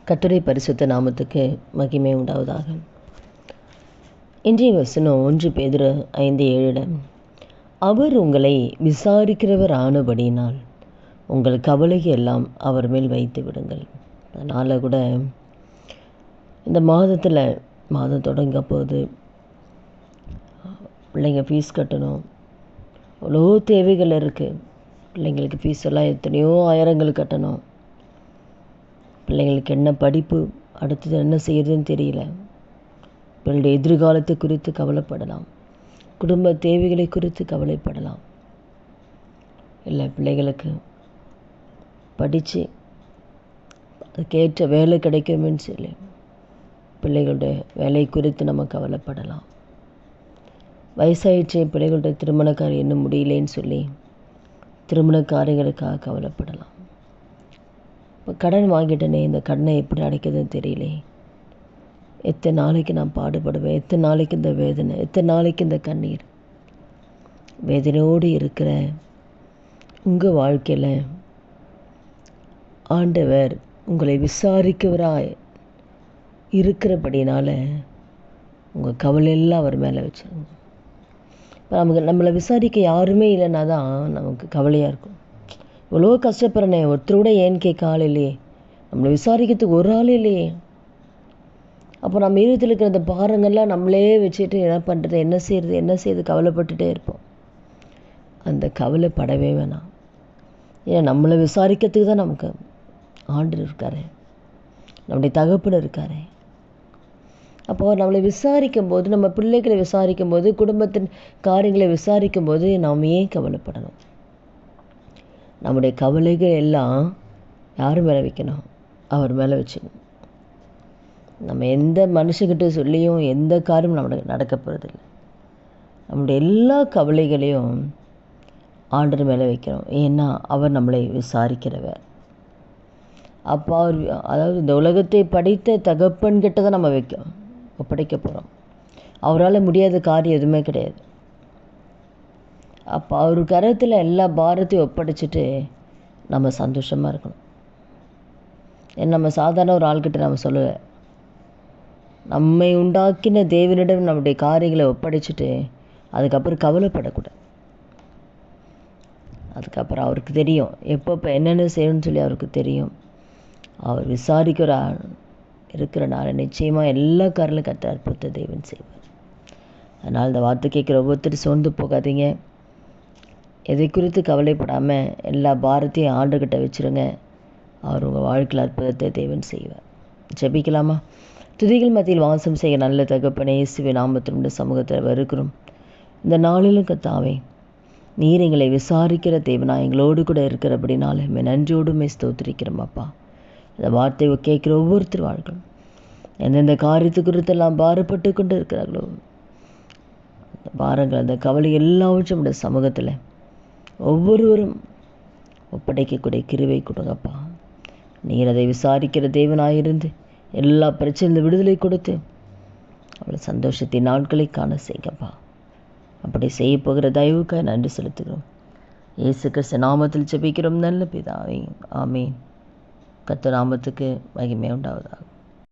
கர்த்தருடைய பரிசுத்த நாமத்துக்கு மகிமை உண்டாவதாக. இன்றைய வசனம் 1 பேதுரு 5:7. அவர் உங்களை விசாரிக்கிறவர் ஆனபடியினால் உங்கள் கவலையை எல்லாம் அவர் மேல் வைத்து விடுங்கள். அதனால் கூட இந்த மாதம் தொடங்க போது பிள்ளைங்க ஃபீஸ் கட்டணும், அவ்வளோ தேவைகள் இருக்குது. பிள்ளைங்களுக்கு ஃபீஸ் எல்லாம் எத்தனையோ ஆயிரங்கள் கட்டணும். பிள்ளைங்களுக்கு என்ன படிப்பு, அடுத்தது என்ன செய்யறதுன்னு தெரியல. பிள்ளைடைய எதிர்காலத்தை குறித்து கவலைப்படலாம், குடும்ப தேவைகளை குறித்து கவலைப்படலாம். இல்லை பிள்ளைகளுக்கு படித்து அதுக்கேற்ற வேலை கிடைக்கும்னு சொல்லி பிள்ளைகளுடைய வேலை குறித்து நம்ம கவலைப்படலாம். வயசாயிடுச்சு, பிள்ளைகளுடைய திருமண காரியம் இன்னும் முடியலேன்னு சொல்லி திருமண காரியங்களுக்காக கவலைப்படலாம். இப்போ கடன் வாங்கிட்டேனே, இந்த கடனை எப்படி அடைக்கிறதுன்னு தெரியலே, எத்தனை நாளைக்கு நான் பாடுபடுவேன், எத்தனை நாளைக்கு இந்த வேதனை, எத்தனை நாளைக்கு இந்த கண்ணீர். வேதனையோடு இருக்கிற உங்கள் வாழ்க்கையில் ஆண்டவர் உங்களை விசாரிக்கிறவராய் இருக்கிறபடினால உங்கள் கவலையெல்லாம் அவர் மேலே வச்சுருங்க. இப்போ நம்மளை விசாரிக்க யாருமே இல்லைன்னா தான் நமக்கு கவலையாக இருக்கும். இவ்வளோ கஷ்டப்படுறனே, ஒருத்தர் கூட ஏன்னு கேட்க ஆள் இல்லையே, நம்மளை விசாரிக்கிறதுக்கு ஒரு ஆள் இல்லையே. அப்போ நம்ம இருதயத்தில் இருக்கிற அந்த பாரங்கள்லாம் நம்மளே வச்சுட்டு என்ன செய்யறது கவலைப்பட்டுட்டே இருப்போம். அந்த கவலைப்படவே வேணாம். ஏன்னா நம்மளை விசாரிக்கிறதுக்கு தான் நமக்கு ஆண்டவர் இருக்காரு, நம்முடைய தகப்பன் இருக்காரு. அப்போது நம்மளை விசாரிக்கும் போது, நம்ம பிள்ளைகளை விசாரிக்கும் போது, குடும்பத்தின் காரியங்களை விசாரிக்கும் போது நாம் ஏன் கவலைப்படணும்? நம்முடைய கவலைகள் எல்லாம் யார் மேலே வைக்கணும்? அவர் மேலே வச்சுக்கணும். நம்ம எந்த மனுஷங்கிட்ட சொல்லியும் எந்த காரியமும் நம்மளுக்கு நடக்க போகிறதில்லை. நம்முடைய எல்லா கவலைகளையும் ஆண்டவர் மேலே வைக்கிறோம். ஏன்னா அவர் நம்மளை விசாரிக்கிறவர். அப்போ அதாவது இந்த உலகத்தை படைத்த தகப்பன்கிட்ட தான் நம்ம ஒப்படைக்க போகிறோம். அவரால் முடியாத காரியம் எதுவுமே கிடையாது. அப்போ அவர் கரத்தில் எல்லா பாரத்தையும் ஒப்படைச்சிட்டு நம்ம சந்தோஷமாக இருக்கணும். ஏன்னா நம்ம சாதாரண ஒரு ஆள்கிட்ட நம்ம சொல்லுவேன், நம்மை உண்டாக்கின தேவனிடம் நம்முடைய காரியங்களை ஒப்படைச்சிட்டு அதுக்கப்புறம் கவலைப்படக்கூடாது. அதுக்கப்புறம் அவருக்கு தெரியும் எப்போ என்னென்ன செய்யணும்னு சொல்லி அவருக்கு தெரியும். அவர் விசாரிக்கிற இருக்கிறனால நிச்சயமாக எல்லா காரிலும் கற்று அற்புத தேவன் செய்வார். அதனால் இந்த வார்த்தை கேட்குற ஒவ்வொருத்தரும் சோர்ந்து போகாதீங்க. எதை குறித்து கவலைப்படாமல் எல்லா பாரத்தையும் ஆண்டவர்கிட்ட வச்சுருங்க. அவர் உங்கள் வாழ்க்கையில் அற்புதத்தை தேவன் செய்வார். ஜெபிக்கலாமா? துதிகள் மத்தியில் வாசம் செய்ய நல்ல தகப்பனே, இயேசுவின் நாமத்தினுடைய சமூகத்தில் வருகிறோம். இந்த நாளிலும் கர்த்தாவே, நீர் எங்களை விசாரிக்கிற தேவனா எங்களோடு கூட இருக்கிறபடினால நன்றியோடுமே ஸ்தோத்திரிக்கிறோம் அப்பா. இந்த வார்த்தையை கேட்குற ஒவ்வொருத்தர் வாழ்க்கணும். எந்தெந்த காரியத்து குறித்தெல்லாம் பாரப்பட்டு கொண்டு இருக்கிறார்களோ அந்த பாரங்கள், அந்த கவலை எல்லாவற்றும் நம்முடைய சமூகத்தில் ஒவ்வொருவரும் ஒப்படைக்கக்கூடிய கிருபை கொடுங்கப்பா. நீர் அதை விசாரிக்கிற தேவனாயிருந்து எல்லா பிரச்சனையும் விடுதலை கொடுத்து அவ்வளோ சந்தோஷத்தின் நாட்களை காண செய்யப்பா. அப்படி செய்ய போகிற தயவுக்காக நன்றி செலுத்துகிறோம். இயேசு கிறிஸ்து நாமத்தில் ஜெபிக்கிறோம் நல்ல பிதாவே, ஆமீன். கர்த்தர் நாமத்துக்கு மகிமை உண்டாவதாக.